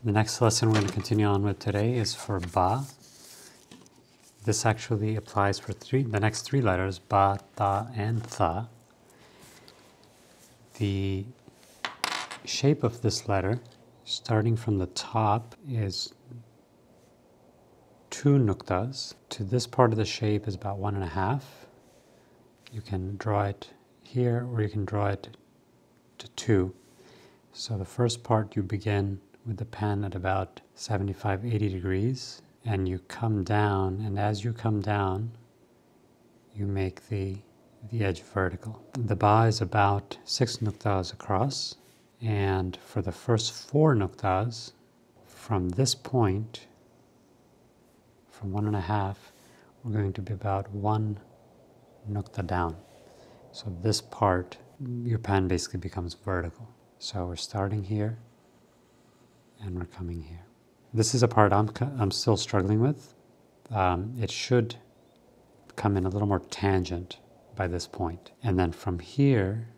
The next lesson we're going to continue on with today is for ba. This actually applies for the next three letters, ba, ta, and tha. The shape of this letter, starting from the top, is 2 nuqtas. To this part of the shape is about 1.5. You can draw it here, or you can draw it to 2. So the first part, you begin with the pen at about 75-80 degrees, and you come down, and as you come down, you make the edge vertical. The ba is about 6 nuqtas across, and for the first 4 nuqtas, from this point, from 1.5, we're going to be about 1 nuqta down. So this part, your pen basically becomes vertical. So we're starting here, and we're coming here. This is a part I'm still struggling with. It should come in a little more tangent by this point. And then from here,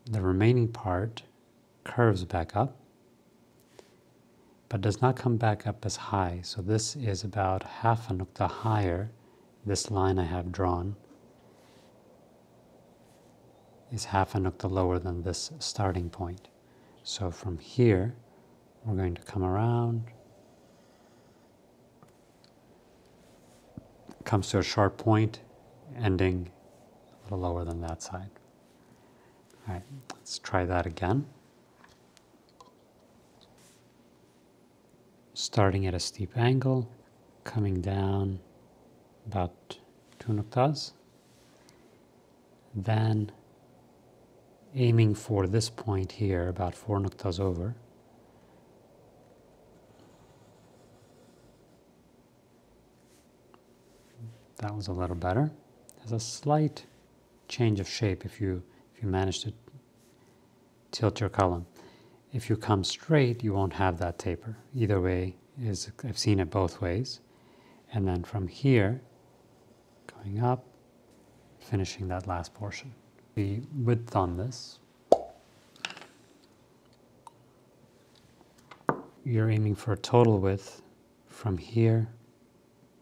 the remaining part curves back up, but does not come back up as high. So this is about half a nuqta higher. This line I have drawn is half a nuqta lower than this starting point. So from here, we're going to come around, comes to a sharp point, ending a little lower than that side. All right, let's try that again. Starting at a steep angle, coming down about 2 nuqtas, then aiming for this point here, about 4 nuqtas over. That was a little better. There's a slight change of shape if you manage to tilt your column. If you come straight, you won't have that taper. Either way, I've seen it both ways. And then from here, going up, finishing that last portion. The width on this, you're aiming for a total width from here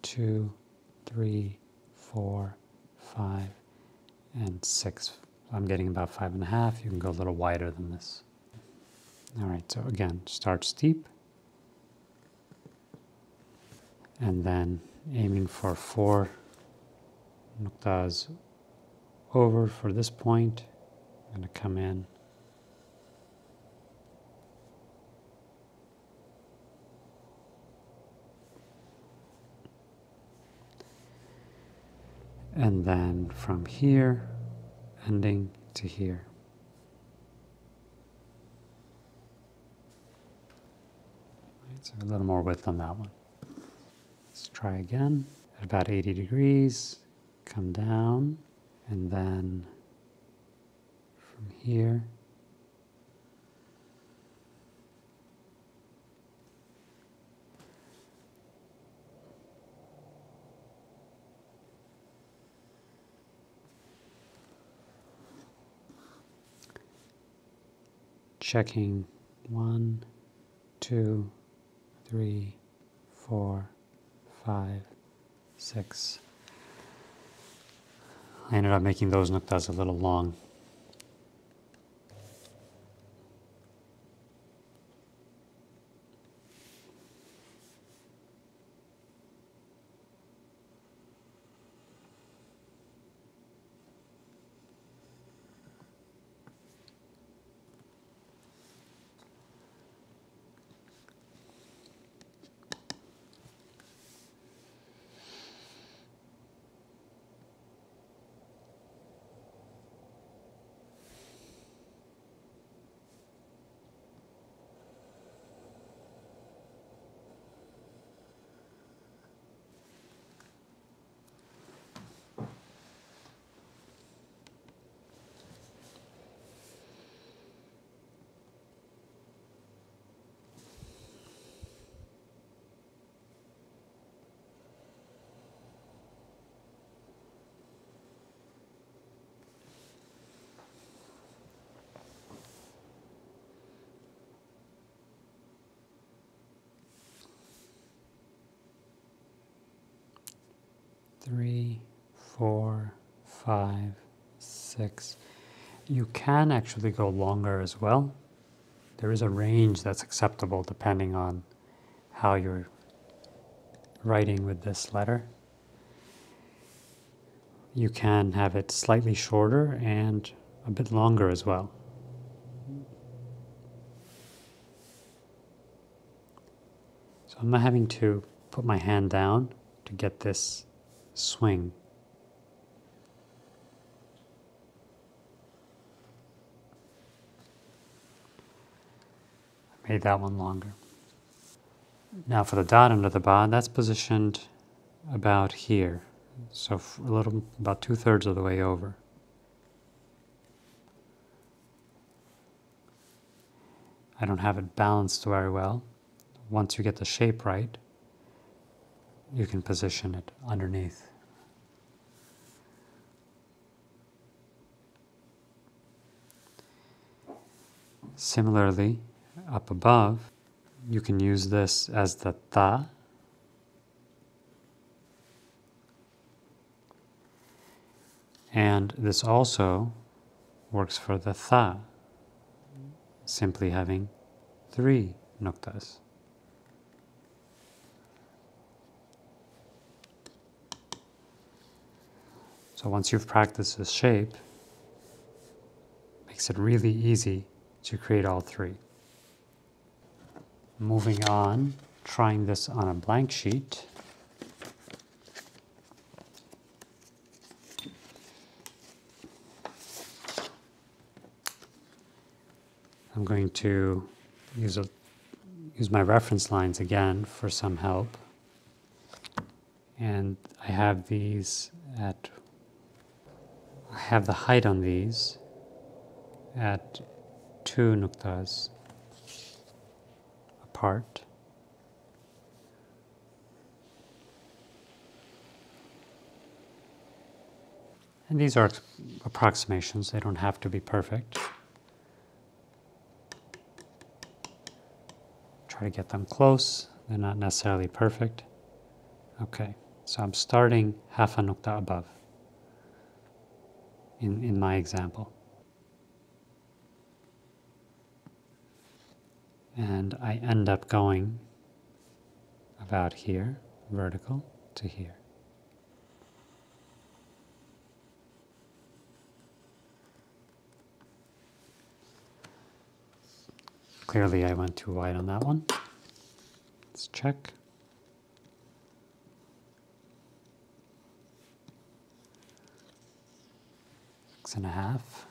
to 3, 4, 5, and 6. I'm getting about 5.5. You can go a little wider than this. All right, so again, start steep, and then aiming for 4 nuqtas over for this point. I'm going to come in. And then from here, ending to here. Right, so a little more width on that one. Let's try again. At about 80 degrees, come down, and then from here, checking 1, 2, 3, 4, 5, 6. I ended up making those nuqtas a little long. 3, 4, 5, 6. You can actually go longer as well. There is a range that's acceptable depending on how you're writing with this letter. You can have it slightly shorter and a bit longer as well. So I'm not having to put my hand down to get this swing. I made that one longer. Now for the dot under the ba, that's positioned about here. So a little, about 2/3 of the way over. I don't have it balanced very well. Once you get the shape right, you can position it underneath. Similarly, up above, you can use this as the ta. And this also works for the tha, simply having 3 nuktas. So once you've practiced this shape, it makes it really easy to create all 3. Moving on, trying this on a blank sheet. I'm going to use my reference lines again for some help. And I have these at, I have the height on these at 2 nuktas apart. And these are approximations, they don't have to be perfect. Try to get them close, they're not necessarily perfect. Okay, so I'm starting half a nukta above in my example. And I end up going about here, vertical to here. Clearly I went too wide on that one. Let's check. Six and a half.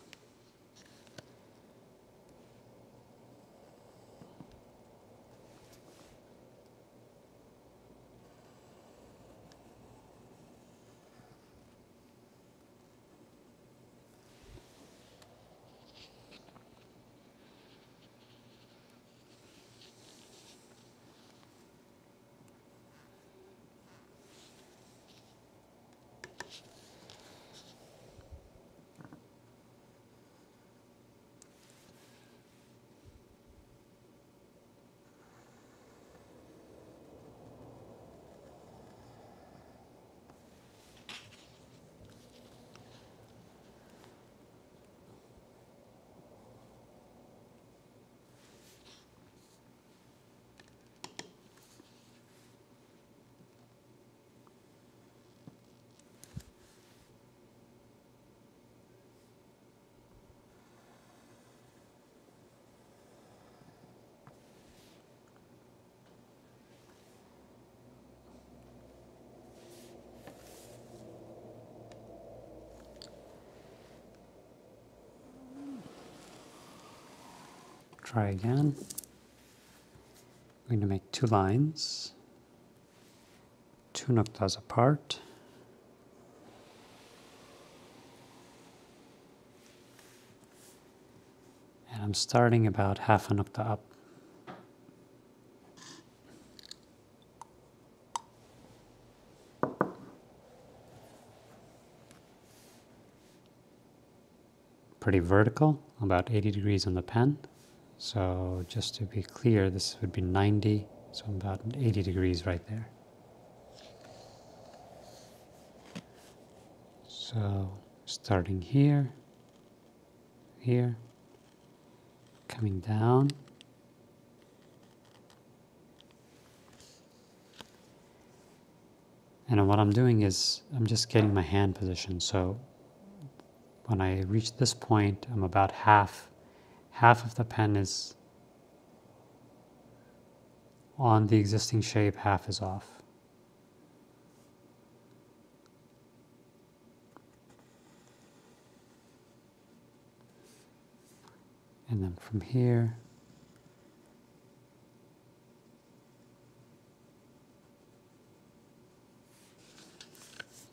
Try again. I'm going to make 2 lines, 2 nuktas apart. And I'm starting about half a nukta up. Pretty vertical, about 80 degrees on the pen. So just to be clear, this would be 90, so about 80 degrees right there. So starting here, here, coming down, and what I'm doing is I'm just getting my hand position. So when I reach this point, I'm about half of the pen is on the existing shape, half is off. And then from here,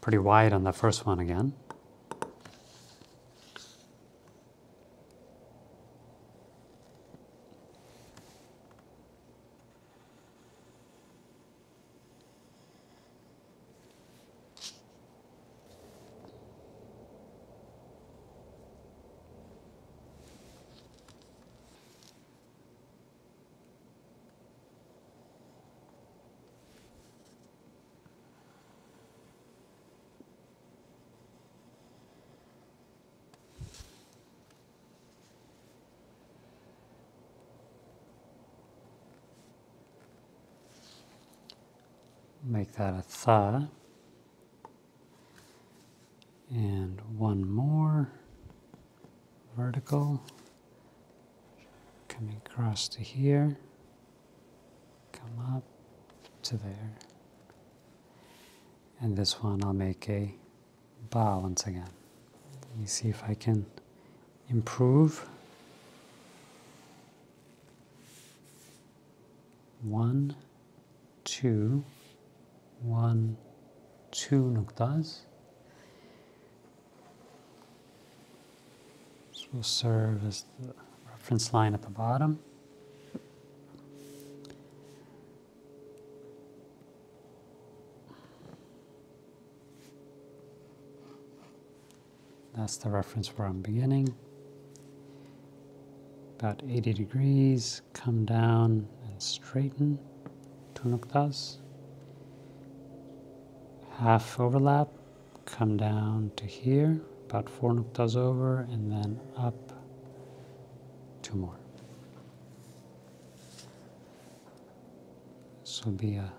pretty wide on the first one again. Make that a tha. And one more vertical, coming across to here, come up to there. And this one I'll make a ba once again. Let me see if I can improve. 1, 2, 1, 2 nuktas. This will serve as the reference line at the bottom. That's the reference where I'm beginning. About 80 degrees, come down and straighten 2 nuktas. Half overlap, come down to here, about 4 nuktas over, and then up 2 more. This will be a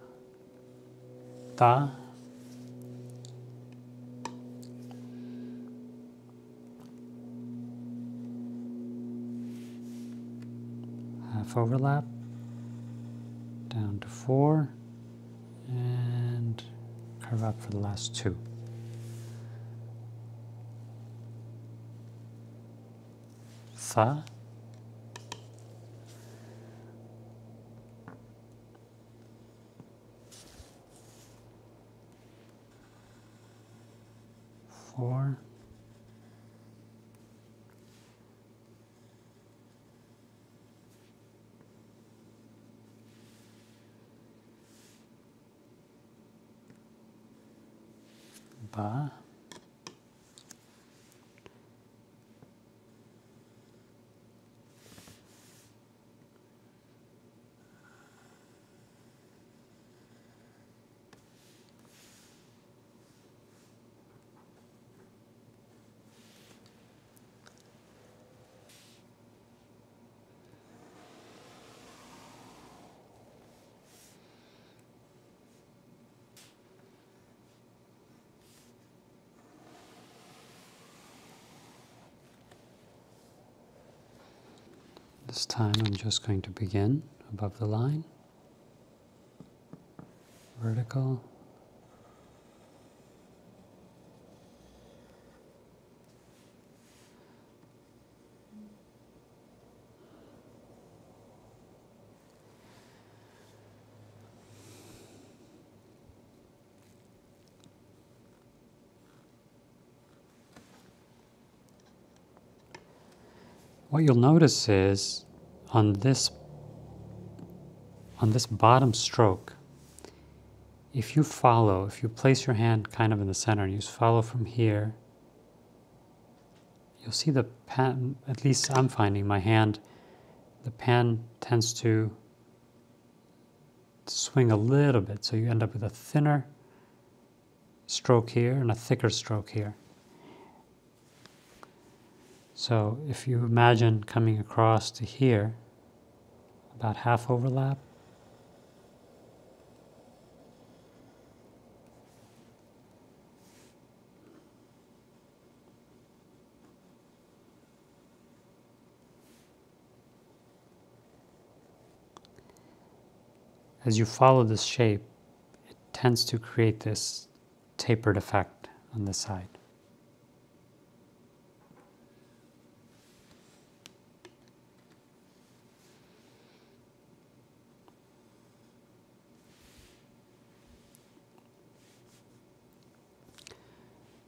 ta. Half overlap, down to 4, and curve up for the last 2. Tha. Four. Ba. This time I'm just going to begin above the line, vertical, what you'll notice is on this bottom stroke, if you place your hand kind of in the center and you follow from here, you'll see the pen, at least I'm finding my hand, the pen tends to swing a little bit, so you end up with a thinner stroke here and a thicker stroke here. So if you imagine coming across to here, about half overlap, as you follow this shape, it tends to create this tapered effect on this side.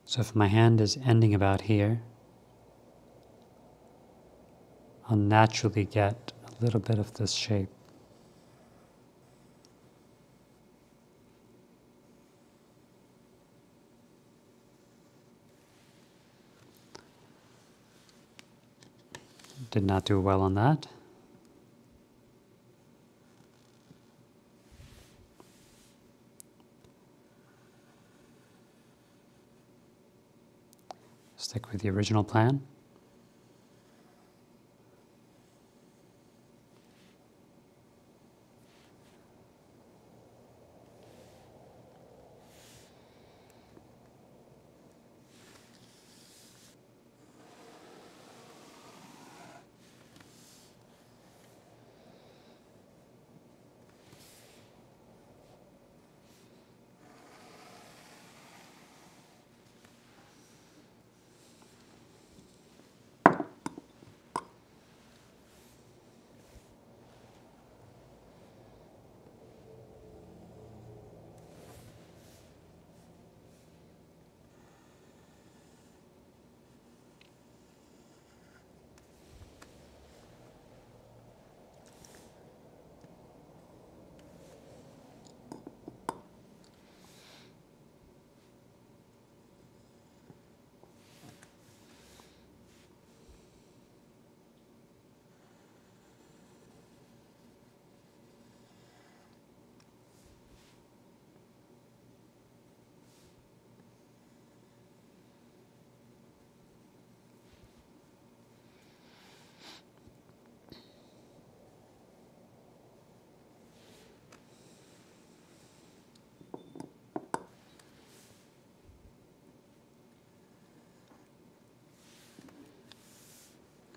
So if my hand is ending about here, I'll naturally get a little bit of this shape. Did not do well on that. Stick with the original plan.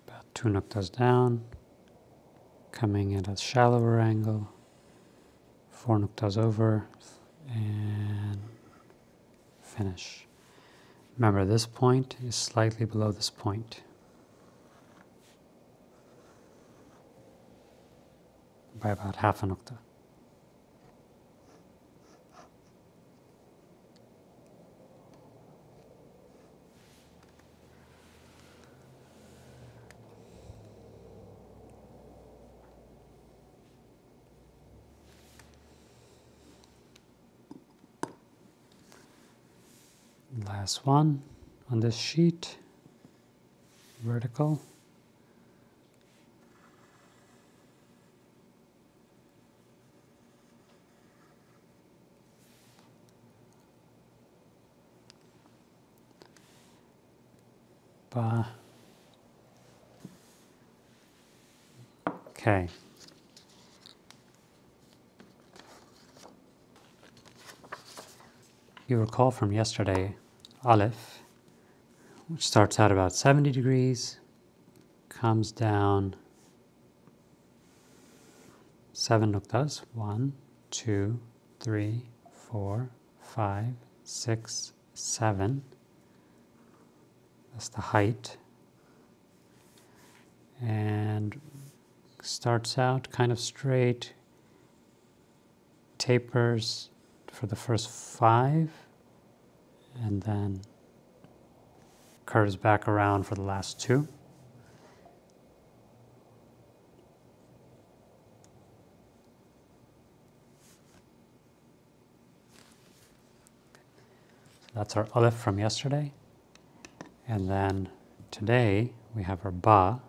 About 2 nuqtas down, coming at a shallower angle, 4 nuqtas over, and finish. Remember, this point is slightly below this point by about half a nuqta. Last one on this sheet, vertical. BAA. Okay. You recall from yesterday, Aleph, which starts out about 70 degrees, comes down 7 nuqtas, 1, 2, 3, 4, 5, 6, 7. That's the height. And starts out kind of straight, tapers for the first 5, and then curves back around for the last 2. That's our Aleph from yesterday. And then today we have our BAA.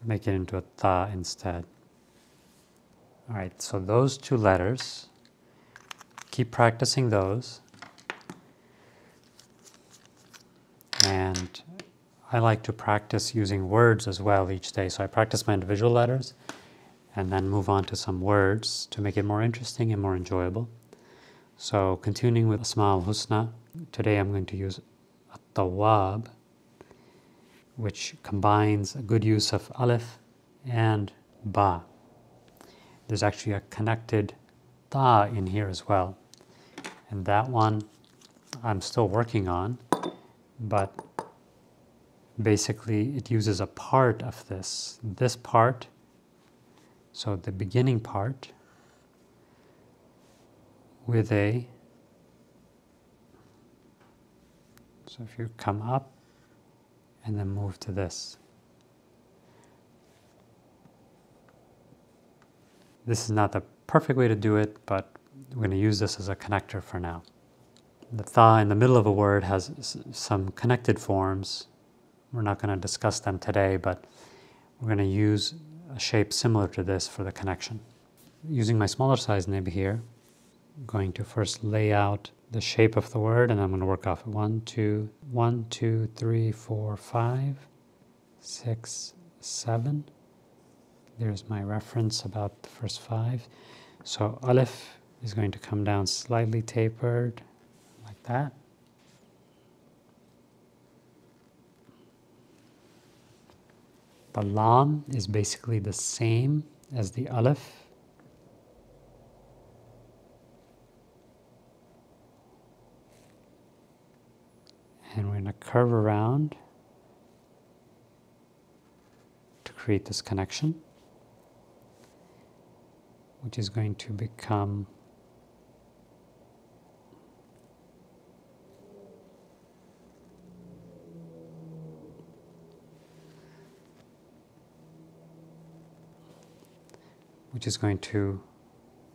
make it into a tha instead. All right, so those two letters, keep practicing those. And I like to practice using words as well each day. So I practice my individual letters and then move on to some words to make it more interesting and more enjoyable. So continuing with Asma al-Husna, today I'm going to use AT TAWWAB, which combines a good use of alif and ba. There's actually a connected ta in here as well. And that one I'm still working on, but basically it uses a part of this part, so the beginning part, with a, so if you come up and then move to this. This is not the perfect way to do it, but we're going to use this as a connector for now. The tha in the middle of a word has some connected forms. We're not going to discuss them today, but we're going to use a shape similar to this for the connection. Using my smaller size nib here, I'm going to first lay out the shape of the word, and I'm going to work off it. 1, 2, 3, 4, 5, 6, 7. There's my reference about the first 5. So alif is going to come down slightly tapered, like that. The lam is basically the same as the alif. And we're going to curve around to create this connection, which is going to become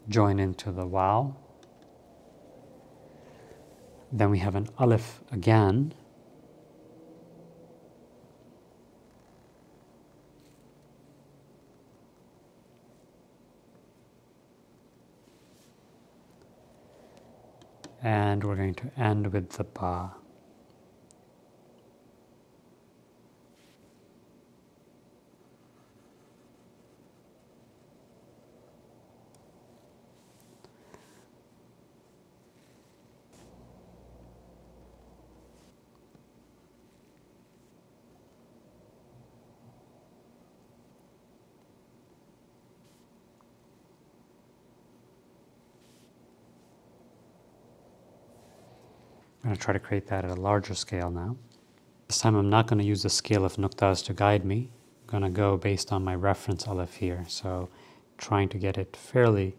join into the wow. Then we have an alif again. And we're going to end with the ba. I'm going to try to create that at a larger scale now. This time I'm not going to use the scale of nuqtas to guide me. I'm going to go based on my reference alif here. So trying to get it fairly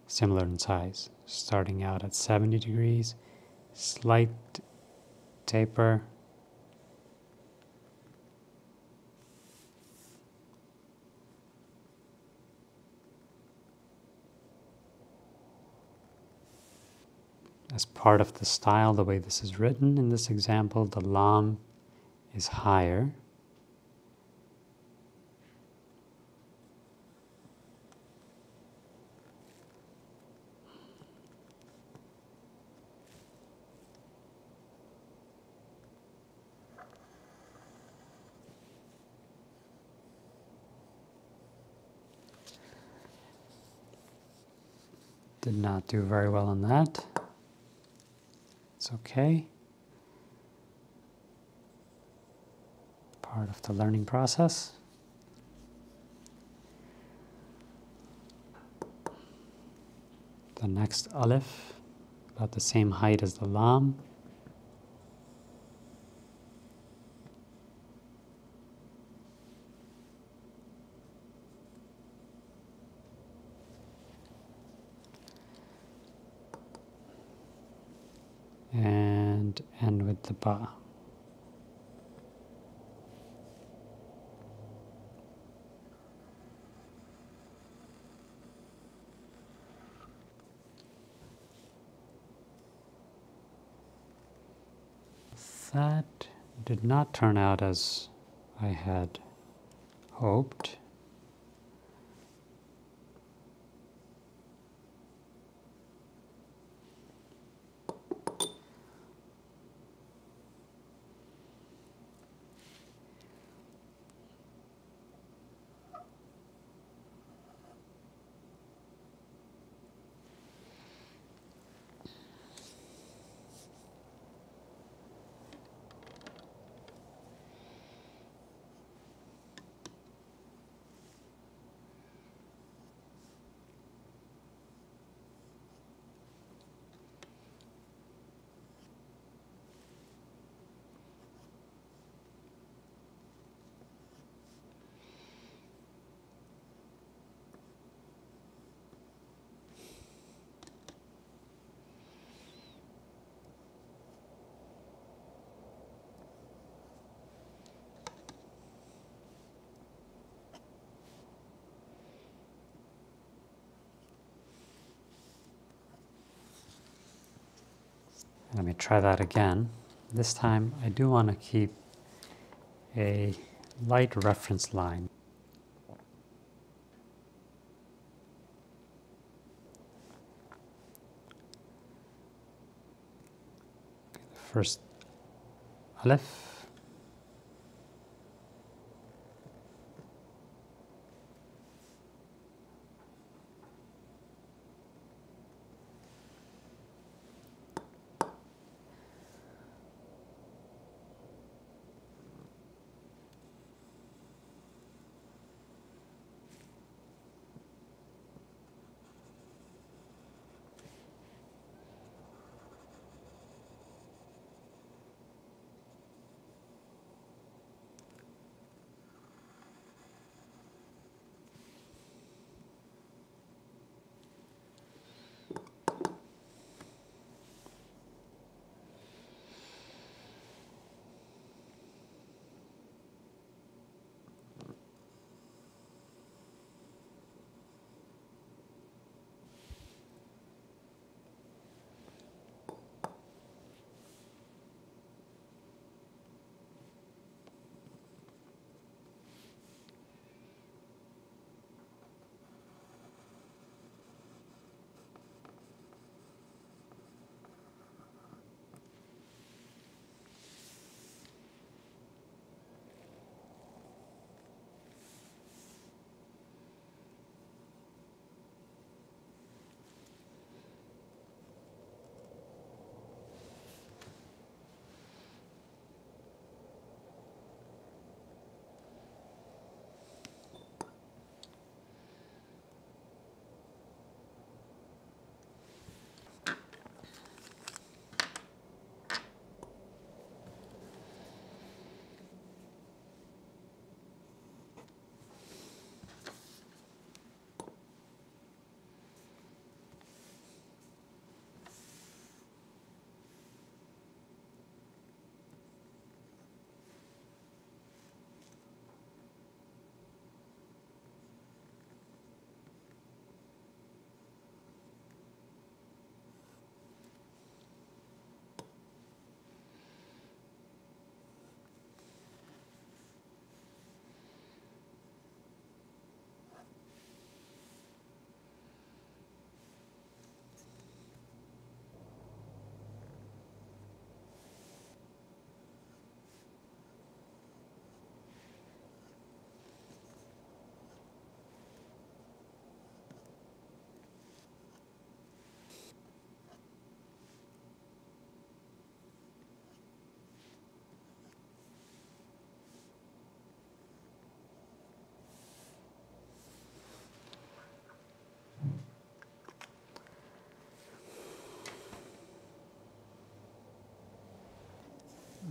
similar in size. Starting out at 70 degrees, slight taper, as part of the style, the way this is written in this example, the lam is higher. Did not do very well on that. It's okay. Part of the learning process. The next alif, about the same height as the lam. And end with the ba. That did not turn out as I had hoped. Let me try that again. This time I do want to keep a light reference line. First Aleph.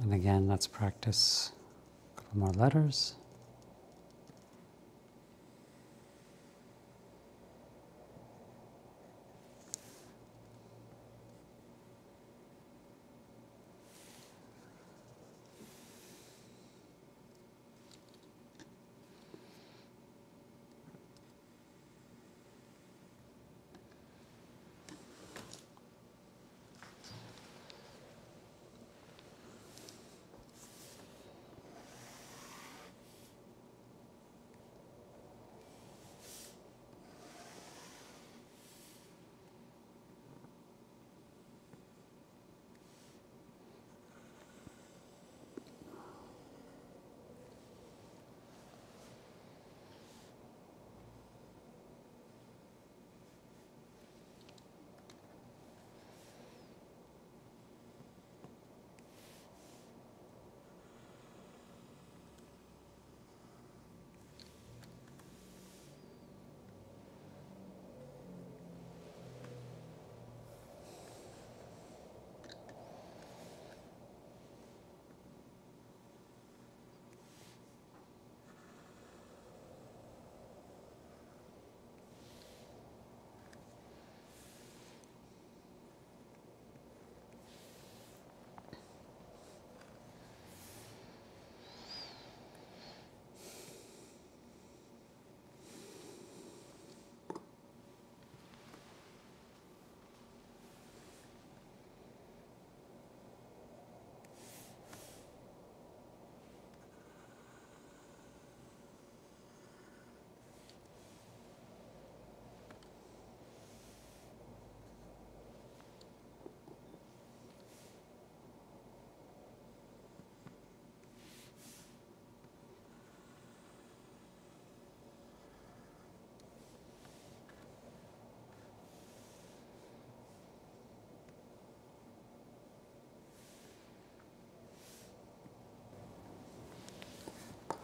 And again, let's practice a couple more letters.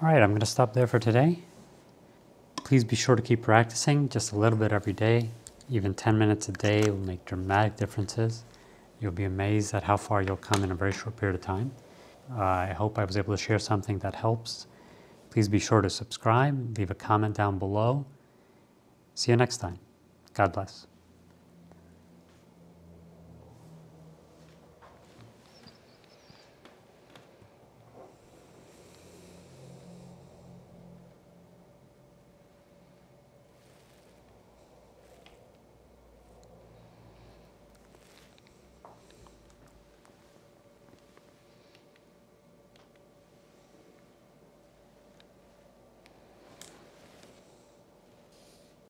All right, I'm going to stop there for today. Please be sure to keep practicing just a little bit every day. Even 10 minutes a day will make dramatic differences. You'll be amazed at how far you'll come in a very short period of time. I hope I was able to share something that helps. Please be sure to subscribe, leave a comment down below. See you next time. God bless.